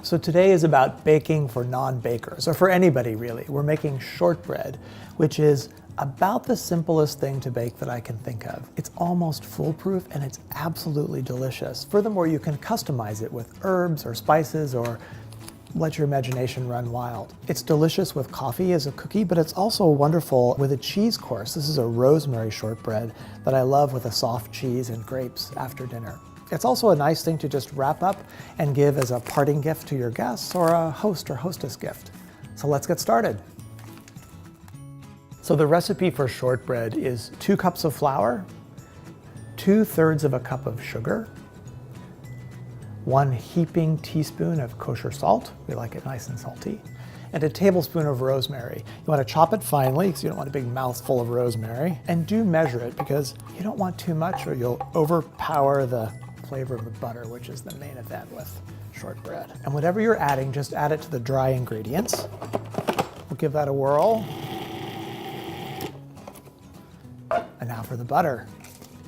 So today is about baking for non-bakers, or for anybody really. We're making shortbread, which is about the simplest thing to bake that I can think of. It's almost foolproof and it's absolutely delicious. Furthermore, you can customize it with herbs or spices or let your imagination run wild. It's delicious with coffee as a cookie, but it's also wonderful with a cheese course. This is a rosemary shortbread that I love with a soft cheese and grapes after dinner. It's also a nice thing to just wrap up and give as a parting gift to your guests or a host or hostess gift. So let's get started. So the recipe for shortbread is 2 cups of flour, 2/3 of a cup of sugar, 1 heaping teaspoon of kosher salt, we like it nice and salty, and a tablespoon of rosemary. You want to chop it finely because you don't want a big mouthful of rosemary, and do measure it because you don't want too much or you'll overpower the flavor of the butter, which is the main event with shortbread. And whatever you're adding, just add it to the dry ingredients. We'll give that a whirl. And now for the butter.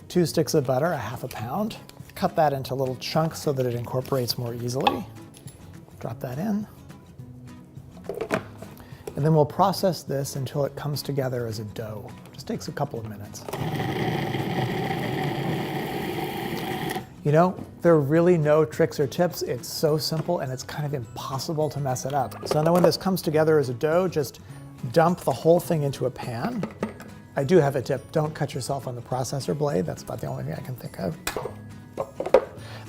2 sticks of butter, 1/2 pound. Cut that into little chunks so that it incorporates more easily. Drop that in. And then we'll process this until it comes together as a dough. Just takes a couple of minutes. You know, there are really no tricks or tips. It's so simple and it's kind of impossible to mess it up. So now when this comes together as a dough, just dump the whole thing into a pan. I do have a tip, don't cut yourself on the processor blade. That's about the only thing I can think of.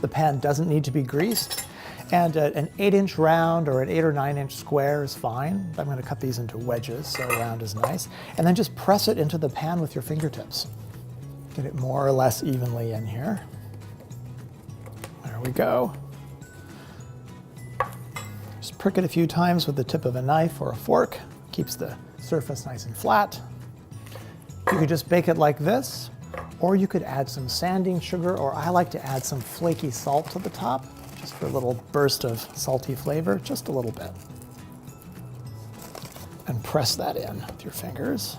The pan doesn't need to be greased, and an 8-inch round or an 8 or 9-inch square is fine. I'm gonna cut these into wedges, so round is nice. And then just press it into the pan with your fingertips. Get it more or less evenly in here. There we go. Just prick it a few times with the tip of a knife or a fork. Keeps the surface nice and flat. You could just bake it like this, or you could add some sanding sugar, or I like to add some flaky salt to the top, just for a little burst of salty flavor, just a little bit. And press that in with your fingers.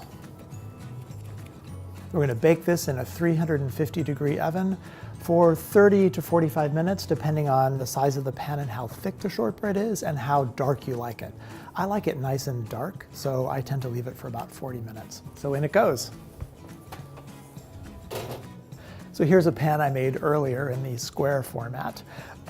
We're gonna bake this in a 350-degree oven for 30 to 45 minutes, depending on the size of the pan and how thick the shortbread is and how dark you like it. I like it nice and dark, so I tend to leave it for about 40 minutes. So in it goes. So here's a pan I made earlier in the square format.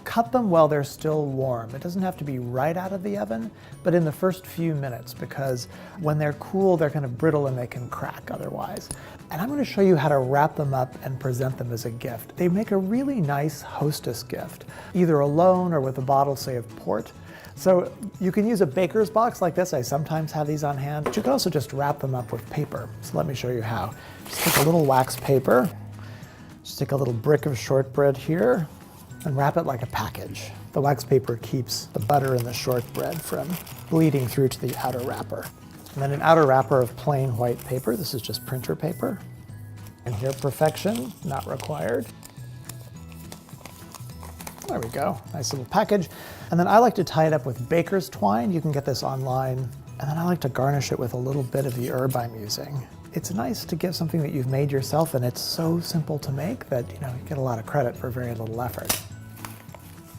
Cut them while they're still warm. It doesn't have to be right out of the oven, but in the first few minutes, because when they're cool, they're kind of brittle and they can crack otherwise. And I'm going to show you how to wrap them up and present them as a gift. They make a really nice hostess gift, either alone or with a bottle, say, of port. So you can use a baker's box like this. I sometimes have these on hand, but you can also just wrap them up with paper. So let me show you how. Just take a little wax paper, just take a little brick of shortbread here, and wrap it like a package. The wax paper keeps the butter in the shortbread from bleeding through to the outer wrapper. And then an outer wrapper of plain white paper. This is just printer paper. And here, perfection, not required. There we go, nice little package. And then I like to tie it up with baker's twine. You can get this online. And then I like to garnish it with a little bit of the herb I'm using. It's nice to give something that you've made yourself, and it's so simple to make that you get a lot of credit for very little effort.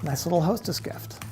Nice little hostess gift.